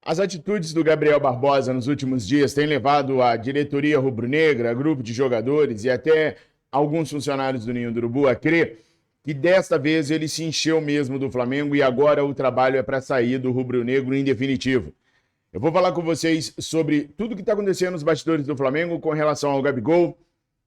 As atitudes do Gabriel Barbosa nos últimos dias têm levado a diretoria rubro-negra, grupo de jogadores e até alguns funcionários do Ninho do Urubu a crer que desta vez ele se encheu mesmo do Flamengo e agora o trabalho é para sair do rubro-negro em definitivo. Eu vou falar com vocês sobre tudo o que está acontecendo nos bastidores do Flamengo com relação ao Gabigol,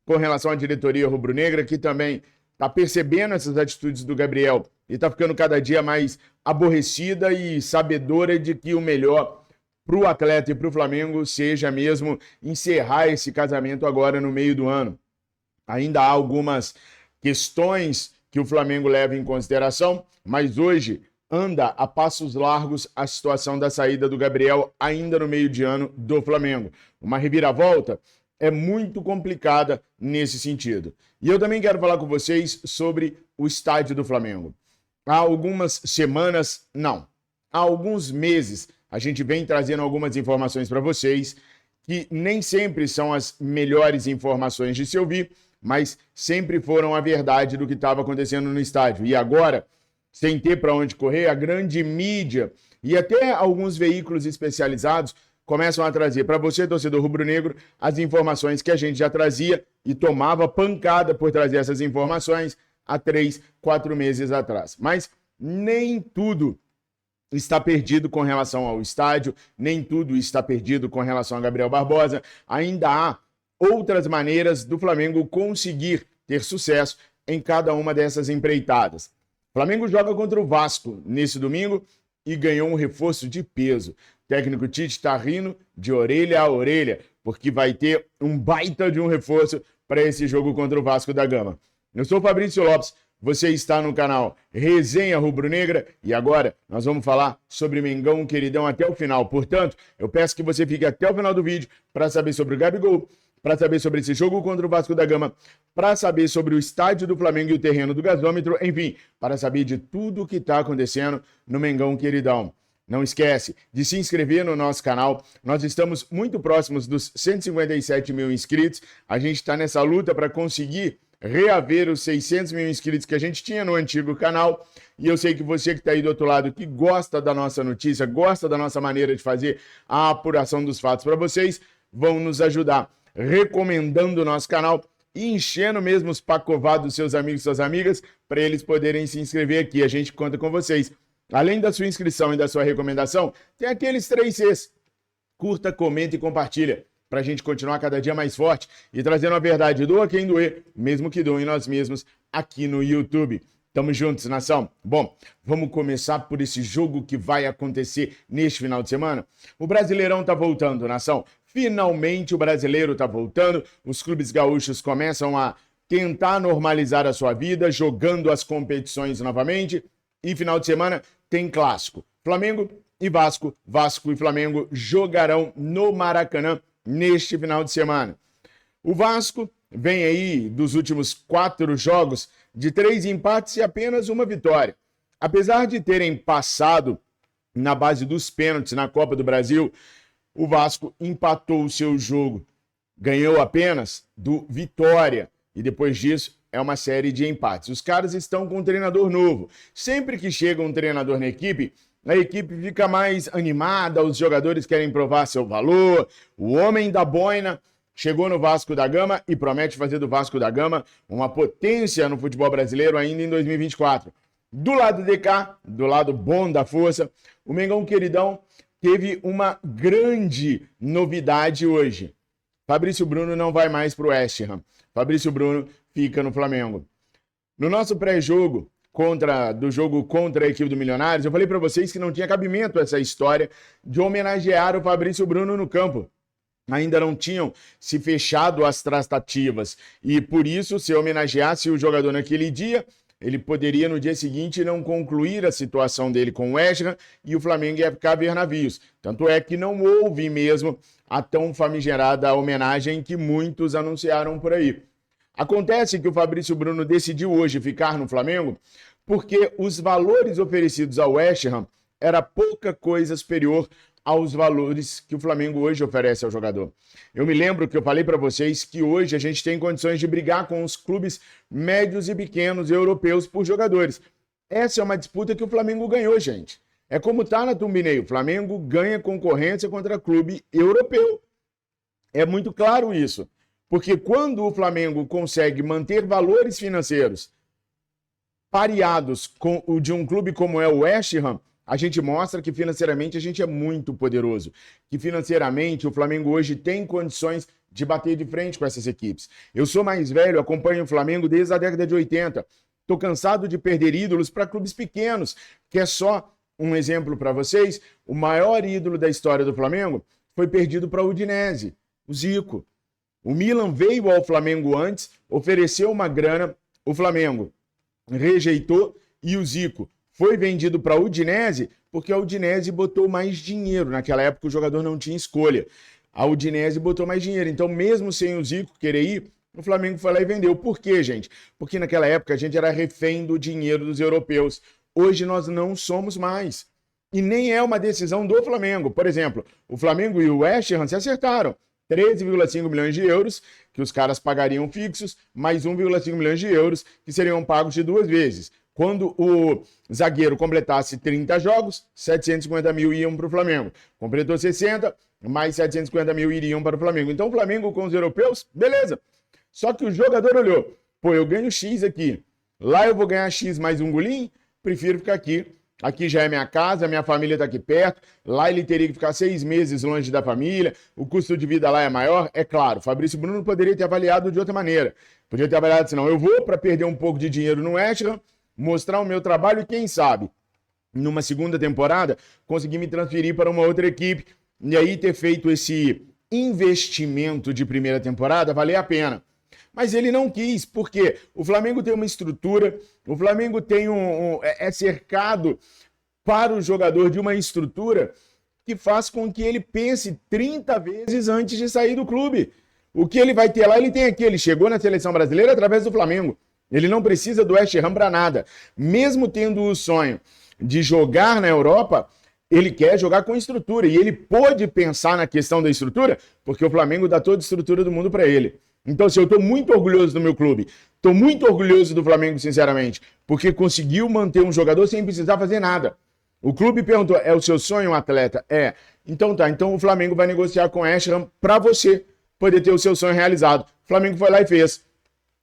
com relação à diretoria rubro-negra, que também está percebendo essas atitudes do Gabriel e está ficando cada dia mais aborrecida e sabedora de que o melhor para o atleta e para o Flamengo seja mesmo encerrar esse casamento agora no meio do ano. Ainda há algumas questões que o Flamengo leva em consideração, mas hoje anda a passos largos a situação da saída do Gabriel ainda no meio de ano do Flamengo. Uma reviravolta é muito complicada nesse sentido. E eu também quero falar com vocês sobre o estádio do Flamengo. Há algumas semanas, não, há alguns meses, a gente vem trazendo algumas informações para vocês que nem sempre são as melhores informações de se ouvir, mas sempre foram a verdade do que estava acontecendo no estádio. E agora, sem ter para onde correr, a grande mídia e até alguns veículos especializados começam a trazer para você, torcedor rubro-negro, as informações que a gente já trazia e tomava pancada por trazer essas informações há 3, 4 meses atrás. Mas nem tudo está perdido com relação ao estádio, nem tudo está perdido com relação a Gabriel Barbosa. Ainda há outras maneiras do Flamengo conseguir ter sucesso em cada uma dessas empreitadas. O Flamengo joga contra o Vasco nesse domingo e ganhou um reforço de peso. O técnico Tite está rindo de orelha a orelha, porque vai ter um baita de um reforço para esse jogo contra o Vasco da Gama. Eu sou o Fabrício Lopes, você está no canal Resenha Rubro-Negra e agora nós vamos falar sobre Mengão Queridão até o final. Portanto, eu peço que você fique até o final do vídeo para saber sobre o Gabigol, para saber sobre esse jogo contra o Vasco da Gama, para saber sobre o estádio do Flamengo e o terreno do gasômetro, enfim, para saber de tudo o que está acontecendo no Mengão Queridão. Não esquece de se inscrever no nosso canal, nós estamos muito próximos dos 157 mil inscritos, a gente está nessa luta para conseguir reaver os 600 mil inscritos que a gente tinha no antigo canal, e eu sei que você que está aí do outro lado, que gosta da nossa notícia, gosta da nossa maneira de fazer a apuração dos fatos para vocês, vão nos ajudar recomendando o nosso canal e enchendo mesmo os pacovados dos seus amigos e suas amigas para eles poderem se inscrever aqui. A gente conta com vocês. Além da sua inscrição e da sua recomendação, tem aqueles 3 Cs. Curta, comenta e compartilha para a gente continuar cada dia mais forte e trazendo a verdade. Doa quem doer, mesmo que doem nós mesmos aqui no YouTube. Tamo juntos, nação? Bom, vamos começar por esse jogo que vai acontecer neste final de semana. O Brasileirão tá voltando, nação. Finalmente o brasileiro tá voltando. Os clubes gaúchos começam a tentar normalizar a sua vida, jogando as competições novamente. E final de semana tem clássico. Flamengo e Vasco, Vasco e Flamengo jogarão no Maracanã neste final de semana. O Vasco vem aí dos últimos 4 jogos de 3 empates e apenas uma vitória. Apesar de terem passado na base dos pênaltis na Copa do Brasil, o Vasco empatou o seu jogo. Ganhou apenas do Vitória e depois disso é uma série de empates. Os caras estão com um treinador novo. Sempre que chega um treinador na equipe, a equipe fica mais animada, os jogadores querem provar seu valor. O homem da boina chegou no Vasco da Gama e promete fazer do Vasco da Gama uma potência no futebol brasileiro ainda em 2024. Do lado de cá, do lado bom da força, o Mengão Queridão teve uma grande novidade hoje. Fabrício Bruno não vai mais para o West Ham. Fabrício Bruno fica no Flamengo. No nosso pré-jogo, do jogo contra a equipe do Milionários, eu falei para vocês que não tinha cabimento essa história de homenagear o Fabrício Bruno no campo. Ainda não tinham se fechado as tratativas e por isso, se homenageasse o jogador naquele dia, ele poderia no dia seguinte não concluir a situação dele com o West Ham e o Flamengo ia ficar a ver navios. Tanto é que não houve mesmo a tão famigerada homenagem que muitos anunciaram por aí. Acontece que o Fabrício Bruno decidiu hoje ficar no Flamengo porque os valores oferecidos ao West Ham era pouca coisa superior aos valores que o Flamengo hoje oferece ao jogador. Eu me lembro que eu falei para vocês que hoje a gente tem condições de brigar com os clubes médios e pequenos europeus por jogadores. Essa é uma disputa que o Flamengo ganhou, gente. É como tá na Tumbinei, o Flamengo ganha concorrência contra clube europeu. É muito claro isso. Porque quando o Flamengo consegue manter valores financeiros pareados com o de um clube como é o West Ham, a gente mostra que financeiramente a gente é muito poderoso. Que financeiramente o Flamengo hoje tem condições de bater de frente com essas equipes. Eu sou mais velho, acompanho o Flamengo desde a década de 80. Estou cansado de perder ídolos para clubes pequenos, que é só um exemplo para vocês. O maior ídolo da história do Flamengo foi perdido para o Udinese, o Zico. O Milan veio ao Flamengo antes, ofereceu uma grana, o Flamengo rejeitou e o Zico foi vendido para a Udinese porque a Udinese botou mais dinheiro. Naquela época o jogador não tinha escolha. A Udinese botou mais dinheiro. Então, mesmo sem o Zico querer ir, o Flamengo foi lá e vendeu. Por quê, gente? Porque naquela época a gente era refém do dinheiro dos europeus. Hoje nós não somos mais. E nem é uma decisão do Flamengo. Por exemplo, o Flamengo e o West Ham se acertaram. 13,5 milhões de euros, que os caras pagariam fixos, mais 1,5 milhões de euros, que seriam pagos de 2 vezes. Quando o zagueiro completasse 30 jogos, 750 mil iam para o Flamengo. Completou 60, mais 750 mil iriam para o Flamengo. Então o Flamengo com os europeus, beleza. Só que o jogador olhou, pô, eu ganho X aqui, lá eu vou ganhar X mais um golinho, prefiro ficar aqui. Aqui já é minha casa, minha família está aqui perto. Lá ele teria que ficar 6 meses longe da família. O custo de vida lá é maior. É claro, Fabrício Bruno poderia ter avaliado de outra maneira. Podia ter avaliado assim, não, eu vou para perder um pouco de dinheiro no West Ham, mostrar o meu trabalho e quem sabe, numa segunda temporada, conseguir me transferir para uma outra equipe e aí ter feito esse investimento de primeira temporada valer a pena. Mas ele não quis, porque o Flamengo tem uma estrutura, o Flamengo tem é cercado para o jogador de uma estrutura que faz com que ele pense 30 vezes antes de sair do clube. O que ele vai ter lá, ele tem aqui. Ele chegou na seleção brasileira através do Flamengo. Ele não precisa do West Ham para nada. Mesmo tendo o sonho de jogar na Europa, ele quer jogar com estrutura. E ele pôde pensar na questão da estrutura, porque o Flamengo dá toda a estrutura do mundo para ele. Então, assim, eu estou muito orgulhoso do meu clube. Estou muito orgulhoso do Flamengo, sinceramente, porque conseguiu manter um jogador sem precisar fazer nada. O clube perguntou, é o seu sonho um atleta? É. Então tá, então o Flamengo vai negociar com o West Ham para você poder ter o seu sonho realizado. O Flamengo foi lá e fez.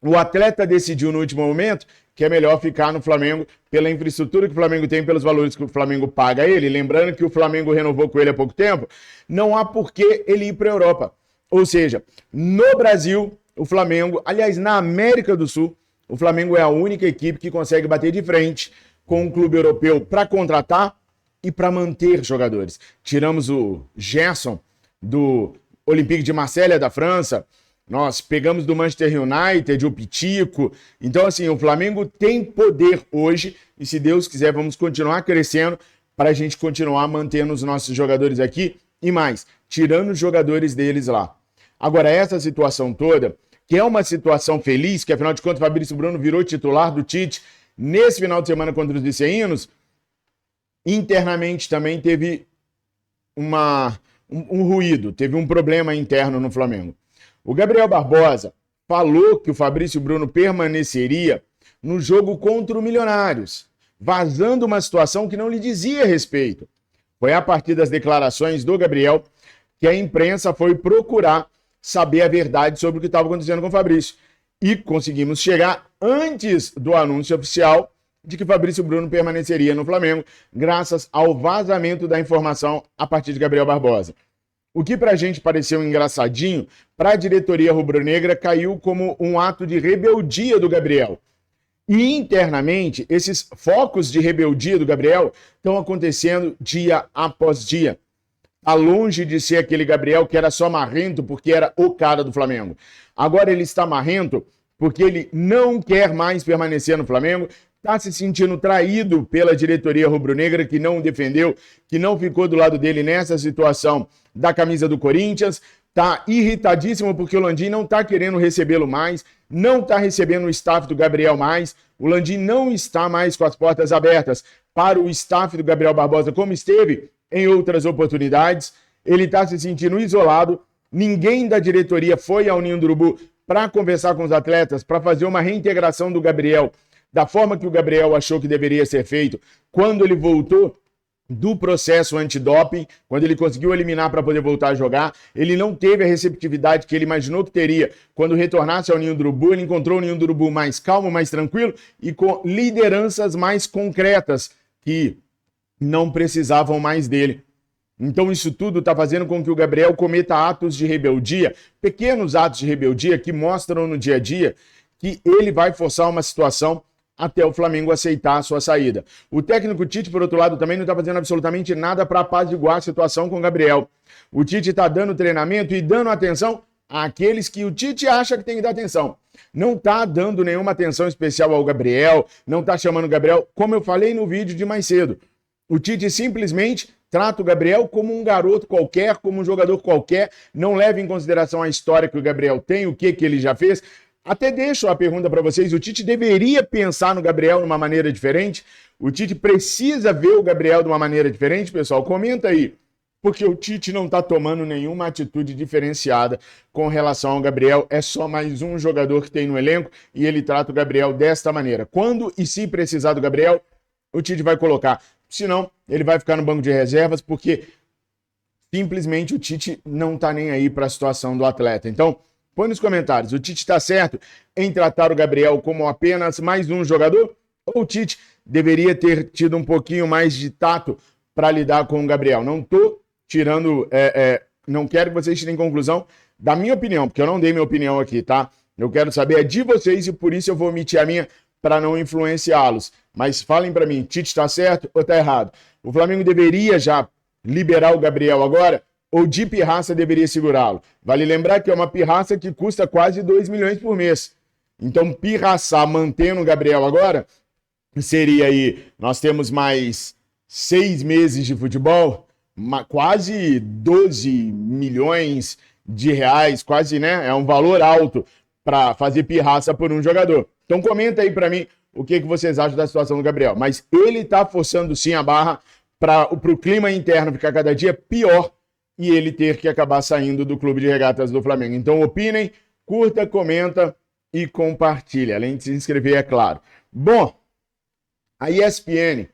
O atleta decidiu no último momento que é melhor ficar no Flamengo pela infraestrutura que o Flamengo tem, pelos valores que o Flamengo paga a ele. Lembrando que o Flamengo renovou com ele há pouco tempo, não há por que ele ir para a Europa. Ou seja, no Brasil, o Flamengo, aliás, na América do Sul, o Flamengo é a única equipe que consegue bater de frente com um clube europeu para contratar e para manter jogadores. Tiramos o Gerson do Olympique de Marselha da França, nós pegamos do Manchester United o Pitico. Então, assim, o Flamengo tem poder hoje e, se Deus quiser, vamos continuar crescendo para a gente continuar mantendo os nossos jogadores aqui e mais, tirando os jogadores deles lá. Agora, essa situação toda, que é uma situação feliz, que afinal de contas o Fabrício Bruno virou titular do Tite nesse final de semana contra os viceínos, internamente também teve um ruído, teve um problema interno no Flamengo. O Gabriel Barbosa falou que o Fabrício Bruno permaneceria no jogo contra o Milionários, vazando uma situação que não lhe dizia respeito. Foi a partir das declarações do Gabriel que a imprensa foi procurar saber a verdade sobre o que estava acontecendo com o Fabrício. E conseguimos chegar antes do anúncio oficial de que Fabrício Bruno permaneceria no Flamengo, graças ao vazamento da informação a partir de Gabriel Barbosa. O que pra gente pareceu engraçadinho, para a diretoria rubro-negra caiu como um ato de rebeldia do Gabriel. E internamente, esses focos de rebeldia do Gabriel estão acontecendo dia após dia. Está longe de ser aquele Gabriel que era só marrento porque era o cara do Flamengo. Agora ele está marrento porque ele não quer mais permanecer no Flamengo, está se sentindo traído pela diretoria rubro-negra que não o defendeu, que não ficou do lado dele nessa situação da camisa do Corinthians, está irritadíssimo porque o Landim não está querendo recebê-lo mais, não está recebendo o staff do Gabriel mais, o Landim não está mais com as portas abertas para o staff do Gabriel Barbosa como esteve em outras oportunidades, ele está se sentindo isolado, ninguém da diretoria foi ao Ninho do Urubu para conversar com os atletas, para fazer uma reintegração do Gabriel, da forma que o Gabriel achou que deveria ser feito quando ele voltou do processo antidoping, quando ele conseguiu eliminar para poder voltar a jogar. Ele não teve a receptividade que ele imaginou que teria quando retornasse ao Ninho do Urubu. Ele encontrou o Ninho do Urubu mais calmo, mais tranquilo e com lideranças mais concretas que não precisavam mais dele. Então isso tudo está fazendo com que o Gabriel cometa atos de rebeldia, pequenos atos de rebeldia que mostram no dia a dia que ele vai forçar uma situação até o Flamengo aceitar a sua saída. O técnico Tite, por outro lado, também não está fazendo absolutamente nada para apaziguar a situação com o Gabriel. O Tite está dando treinamento e dando atenção àqueles que o Tite acha que tem que dar atenção. Não está dando nenhuma atenção especial ao Gabriel, não está chamando o Gabriel, como eu falei no vídeo de mais cedo. O Tite simplesmente trata o Gabriel como um garoto qualquer, como um jogador qualquer, não leva em consideração a história que o Gabriel tem, o que ele já fez. Até deixo a pergunta para vocês, o Tite deveria pensar no Gabriel de uma maneira diferente? O Tite precisa ver o Gabriel de uma maneira diferente, pessoal? Comenta aí, porque o Tite não está tomando nenhuma atitude diferenciada com relação ao Gabriel, é só mais um jogador que tem no elenco e ele trata o Gabriel desta maneira. Quando e se precisar do Gabriel, o Tite vai colocar, senão ele vai ficar no banco de reservas, porque simplesmente o Tite não está nem aí para a situação do atleta. Então, põe nos comentários, o Tite está certo em tratar o Gabriel como apenas mais um jogador? Ou o Tite deveria ter tido um pouquinho mais de tato para lidar com o Gabriel? Não estou tirando, não quero que vocês tirem conclusão da minha opinião, porque eu não dei minha opinião aqui, tá? Eu quero saber de vocês e por isso eu vou omitir a minha para não influenciá-los. Mas falem para mim, Tite está certo ou está errado? O Flamengo deveria já liberar o Gabriel agora? Ou de pirraça deveria segurá-lo? Vale lembrar que é uma pirraça que custa quase 2 milhões por mês. Então, pirraçar mantendo o Gabriel agora, seria aí, nós temos mais 6 meses de futebol, quase 12 milhões de reais, quase, né? É um valor alto para fazer pirraça por um jogador. Então, comenta aí para mim o que vocês acham da situação do Gabriel. Mas ele está forçando sim a barra para o clima interno ficar cada dia pior e ele ter que acabar saindo do Clube de Regatas do Flamengo. Então opinem, curta, comenta e compartilha, além de se inscrever, é claro. Bom, a ESPN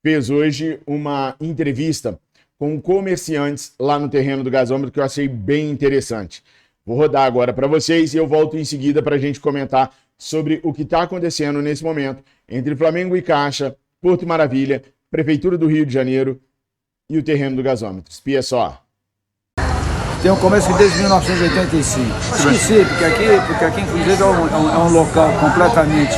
fez hoje uma entrevista com comerciantes lá no terreno do gasômetro que eu achei bem interessante. Vou rodar agora para vocês e eu volto em seguida para a gente comentar sobre o que está acontecendo nesse momento entre Flamengo e Caixa, Porto Maravilha, Prefeitura do Rio de Janeiro e o terreno do gasômetro. Espia só. Tem um comércio desde 1985. Esqueci, porque aqui inclusive é um local completamente,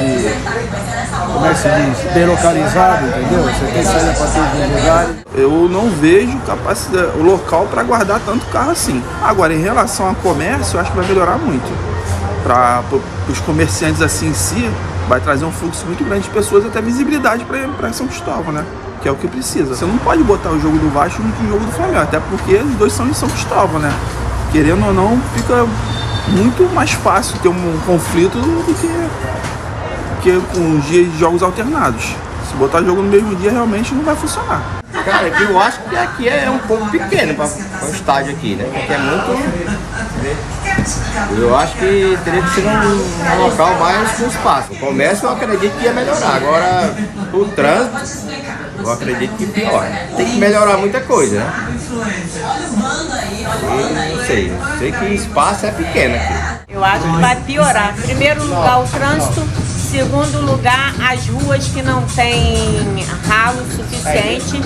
como é que se diz, delocalizado, entendeu? Você tem saída para todos os lugares. Eu não vejo capacidade, o local para guardar tanto carro assim. Agora, em relação ao comércio, eu acho que vai melhorar muito. Para os comerciantes assim em si, vai trazer um fluxo muito grande de pessoas e até visibilidade para São Cristóvão, né? Que é o que precisa. Você não pode botar o jogo do Vasco junto com o jogo do Flamengo, até porque os dois são em São Cristóvão, né? Querendo ou não, fica muito mais fácil ter um conflito do que com os dias de jogos alternados. Se botar jogo no mesmo dia, realmente não vai funcionar. Cara, eu acho que aqui é um pouco pequeno para o estádio aqui, né? Porque é muito... Eu acho que teria que ser um local mais com espaço. O comércio eu acredito que ia melhorar. Agora, o trânsito, eu acredito que pior. Tem que melhorar muita coisa, né? Eu não sei que espaço é pequeno aqui. Eu acho que vai piorar. Primeiro lugar, o trânsito. Segundo lugar, as ruas que não tem ralo suficiente.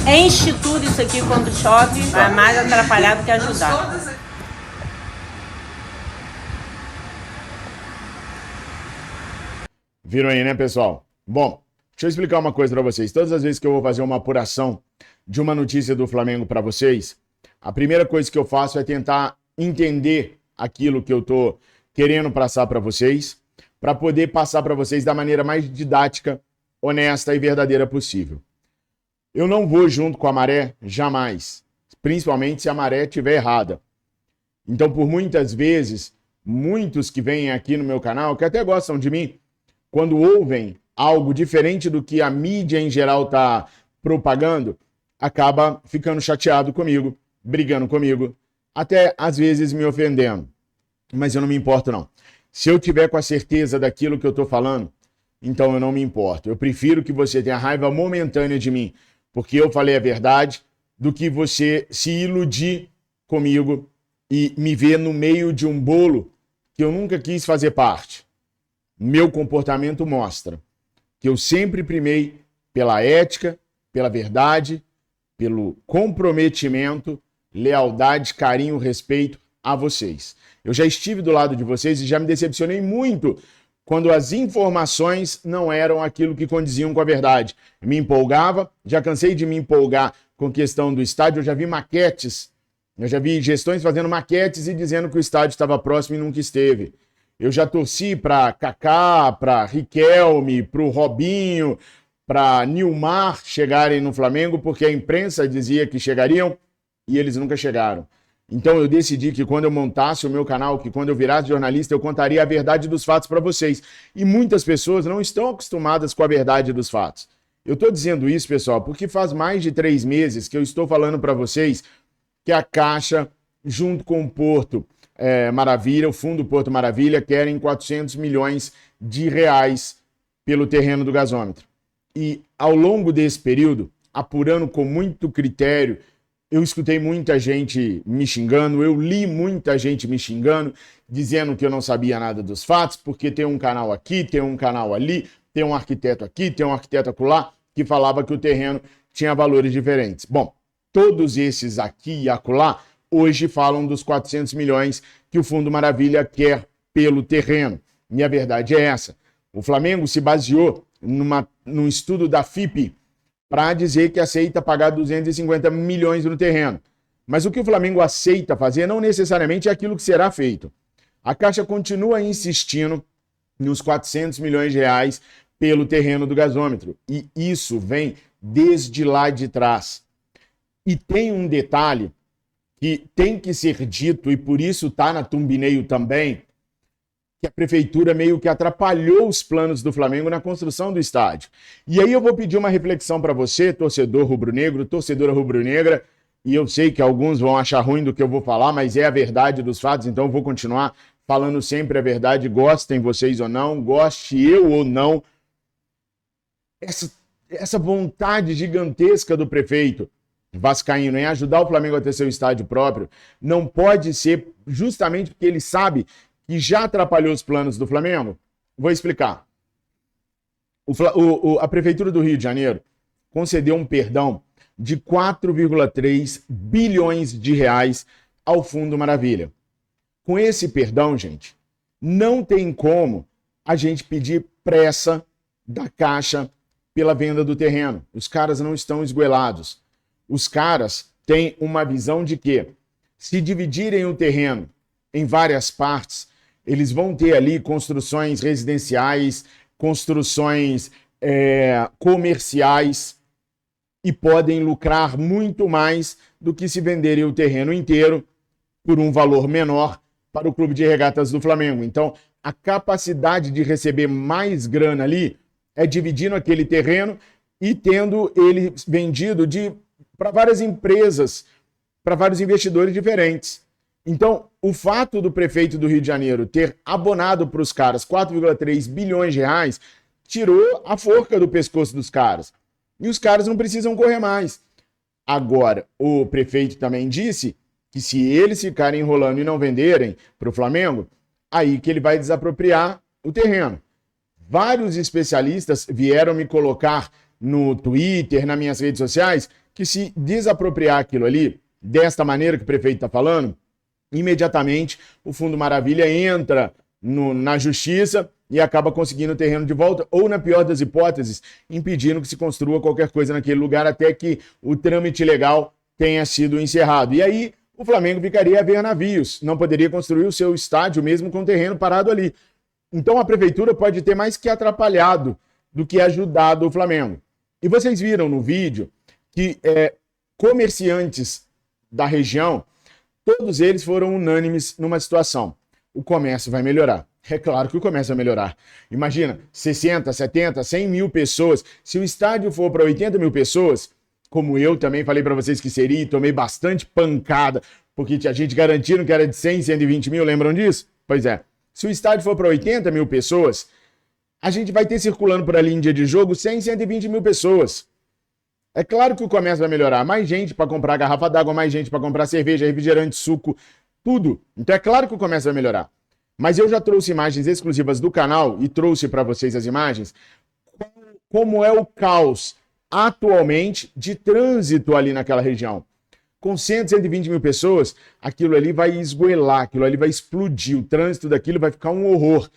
Enche tudo isso aqui quando chove. É mais atrapalhado que ajudar. Viram aí, né, pessoal? Bom, deixa eu explicar uma coisa para vocês. Todas as vezes que eu vou fazer uma apuração de uma notícia do Flamengo para vocês, a primeira coisa que eu faço é tentar entender aquilo que eu tô querendo passar para vocês, para poder passar para vocês da maneira mais didática, honesta e verdadeira possível. Eu não vou junto com a maré, jamais. Principalmente se a maré estiver errada. Então, por muitas vezes, muitos que vêm aqui no meu canal, que até gostam de mim, quando ouvem algo diferente do que a mídia em geral está propagando, acaba ficando chateado comigo, brigando comigo, até às vezes me ofendendo. Mas eu não me importo, não. Se eu tiver com a certeza daquilo que eu estou falando, então eu não me importo. Eu prefiro que você tenha raiva momentânea de mim porque eu falei a verdade, do que você se iludir comigo e me ver no meio de um bolo que eu nunca quis fazer parte. Meu comportamento mostra que eu sempre primei pela ética, pela verdade, pelo comprometimento, lealdade, carinho, respeito a vocês. Eu já estive do lado de vocês e já me decepcionei muito quando as informações não eram aquilo que condiziam com a verdade. Eu me empolgava, já cansei de me empolgar com questão do estádio, eu já vi maquetes, eu já vi gestões fazendo maquetes e dizendo que o estádio estava próximo e nunca esteve. Eu já torci para Kaká, para Riquelme, para o Robinho, para Nilmar chegarem no Flamengo, porque a imprensa dizia que chegariam e eles nunca chegaram. Então eu decidi que quando eu montasse o meu canal, que quando eu virasse jornalista, eu contaria a verdade dos fatos para vocês. E muitas pessoas não estão acostumadas com a verdade dos fatos. Eu estou dizendo isso, pessoal, porque faz mais de 3 meses que eu estou falando para vocês que a Caixa, junto com o Porto Maravilha, o Fundo Porto Maravilha, querem 400 milhões de reais pelo terreno do gasômetro. E ao longo desse período, apurando com muito critério, eu escutei muita gente me xingando, eu li muita gente me xingando, dizendo que eu não sabia nada dos fatos, porque tem um canal aqui, tem um canal ali, tem um arquiteto aqui, tem um arquiteto acolá, que falava que o terreno tinha valores diferentes. Bom, todos esses aqui e acolá hoje falam dos 400 milhões que o Fundo Maravilha quer pelo terreno. E a verdade é essa. O Flamengo se baseou num estudo da FIPE para dizer que aceita pagar 250 milhões no terreno. Mas o que o Flamengo aceita fazer não necessariamente é aquilo que será feito. A Caixa continua insistindo nos 400 milhões de reais pelo terreno do gasômetro. E isso vem desde lá de trás. E tem um detalhe que tem que ser dito, e por isso está na thumbnail também, que a prefeitura meio que atrapalhou os planos do Flamengo na construção do estádio. E aí eu vou pedir uma reflexão para você, torcedor rubro-negro, torcedora rubro-negra, e eu sei que alguns vão achar ruim do que eu vou falar, mas é a verdade dos fatos, então eu vou continuar falando sempre a verdade, gostem vocês ou não, goste eu ou não. Essa vontade gigantesca do prefeito vascaíno em ajudar o Flamengo a ter seu estádio próprio não pode ser justamente porque ele sabe que já atrapalhou os planos do Flamengo. Vou explicar. A Prefeitura do Rio de Janeiro concedeu um perdão de 4,3 bilhões de reais ao Fundo Maravilha. Com esse perdão, gente, não tem como a gente pedir pressa da Caixa pela venda do terreno. Os caras não estão esgoelados. Os caras têm uma visão de que, se dividirem o terreno em várias partes, eles vão ter ali construções residenciais, construções comerciais e podem lucrar muito mais do que se venderem o terreno inteiro por um valor menor para o Clube de Regatas do Flamengo. Então, a capacidade de receber mais grana ali é dividindo aquele terreno e tendo ele vendido para várias empresas, para vários investidores diferentes. Então, o fato do prefeito do Rio de Janeiro ter abonado para os caras 4,3 bilhões de reais tirou a forca do pescoço dos caras. E os caras não precisam correr mais. Agora, o prefeito também disse que se eles ficarem enrolando e não venderem para o Flamengo, aí que ele vai desapropriar o terreno. Vários especialistas vieram me colocar no Twitter, nas minhas redes sociais, que se desapropriar aquilo ali, desta maneira que o prefeito está falando, imediatamente o Fundo Maravilha entra na justiça e acaba conseguindo o terreno de volta, ou, na pior das hipóteses, impedindo que se construa qualquer coisa naquele lugar até que o trâmite legal tenha sido encerrado. E aí o Flamengo ficaria a ver navios, não poderia construir o seu estádio mesmo com o terreno parado ali. Então a prefeitura pode ter mais que atrapalhado do que ajudado o Flamengo. E vocês viram no vídeo que comerciantes da região, todos eles foram unânimes numa situação. O comércio vai melhorar. É claro que o comércio vai melhorar. Imagina, 60, 70, 100 mil pessoas. Se o estádio for para 80 mil pessoas, como eu também falei para vocês que seria, e tomei bastante pancada, porque a gente garantiram que era de 100, 120 mil, lembram disso? Pois é. Se o estádio for para 80 mil pessoas, a gente vai ter circulando por ali em dia de jogo 100, 120 mil pessoas. É claro que o comércio vai melhorar. Mais gente para comprar garrafa d'água, mais gente para comprar cerveja, refrigerante, suco, tudo. Então é claro que o comércio vai melhorar. Mas eu já trouxe imagens exclusivas do canal e trouxe para vocês as imagens como é o caos atualmente de trânsito ali naquela região. Com 120 mil pessoas, aquilo ali vai esgoelar, aquilo ali vai explodir, o trânsito daquilo vai ficar um horror.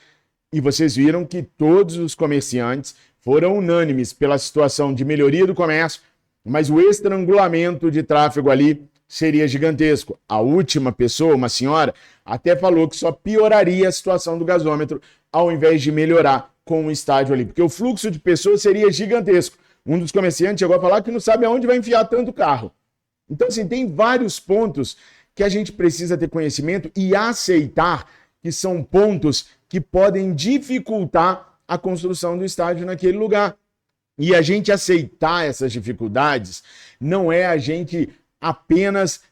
E vocês viram que todos os comerciantes foram unânimes pela situação de melhoria do comércio, mas o estrangulamento de tráfego ali seria gigantesco. A última pessoa, uma senhora, até falou que só pioraria a situação do gasômetro ao invés de melhorar com o estádio ali, porque o fluxo de pessoas seria gigantesco. Um dos comerciantes chegou a falar que não sabe aonde vai enfiar tanto carro. Então, assim, tem vários pontos que a gente precisa ter conhecimento e aceitar que são pontos que podem dificultar a construção do estádio naquele lugar. E a gente aceitar essas dificuldades não é a gente apenas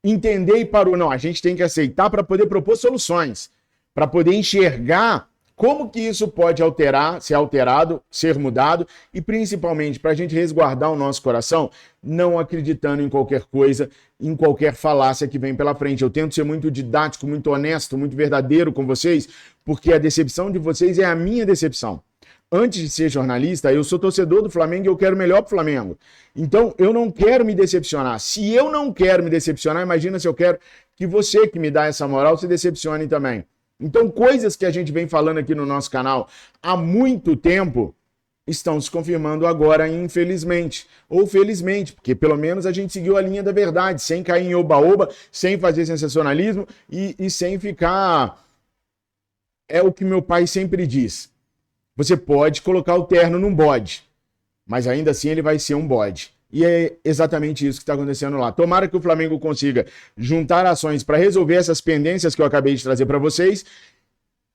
entender e parou. Não, a gente tem que aceitar para poder propor soluções, para poder enxergar como que isso pode alterar, ser alterado, ser mudado e principalmente para a gente resguardar o nosso coração, não acreditando em qualquer coisa, em qualquer falácia que vem pela frente. Eu tento ser muito didático, muito honesto, muito verdadeiro com vocês, porque a decepção de vocês é a minha decepção. Antes de ser jornalista, eu sou torcedor do Flamengo e eu quero o melhor para o Flamengo. Então, eu não quero me decepcionar. Se eu não quero me decepcionar, imagina se eu quero que você que me dá essa moral se decepcione também. Então, coisas que a gente vem falando aqui no nosso canal há muito tempo estão se confirmando agora, infelizmente. Ou felizmente, porque pelo menos a gente seguiu a linha da verdade, sem cair em oba-oba, sem fazer sensacionalismo e sem ficar... É o que meu pai sempre diz. Você pode colocar o terno num bode, mas ainda assim ele vai ser um bode. E é exatamente isso que está acontecendo lá. Tomara que o Flamengo consiga juntar ações para resolver essas pendências que eu acabei de trazer para vocês.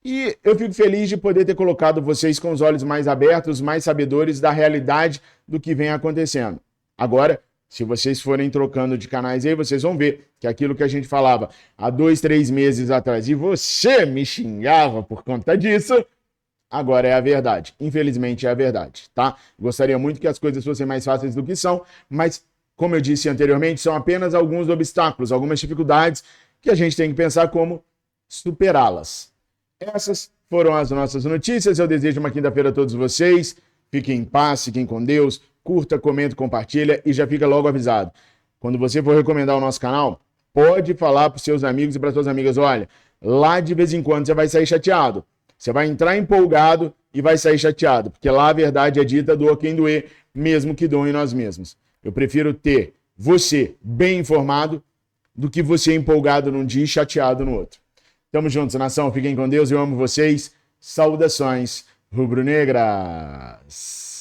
E eu fico feliz de poder ter colocado vocês com os olhos mais abertos, mais sabedores da realidade do que vem acontecendo. Agora, se vocês forem trocando de canais aí, vocês vão ver que aquilo que a gente falava há 2, 3 meses atrás, e você me xingava por conta disso, agora é a verdade. Infelizmente é a verdade, tá? Gostaria muito que as coisas fossem mais fáceis do que são, mas, como eu disse anteriormente, são apenas alguns obstáculos, algumas dificuldades que a gente tem que pensar como superá-las. Essas foram as nossas notícias. Eu desejo uma quinta-feira a todos vocês. Fiquem em paz, fiquem com Deus. Curta, comenta, compartilha e já fica logo avisado. Quando você for recomendar o nosso canal, pode falar para os seus amigos e para as suas amigas, olha, lá de vez em quando você vai sair chateado. Você vai entrar empolgado e vai sair chateado, porque lá a verdade é dita, doa quem doer, mesmo que doem nós mesmos. Eu prefiro ter você bem informado do que você empolgado num dia e chateado no outro. Tamo juntos, nação. Fiquem com Deus. Eu amo vocês. Saudações rubro-negras.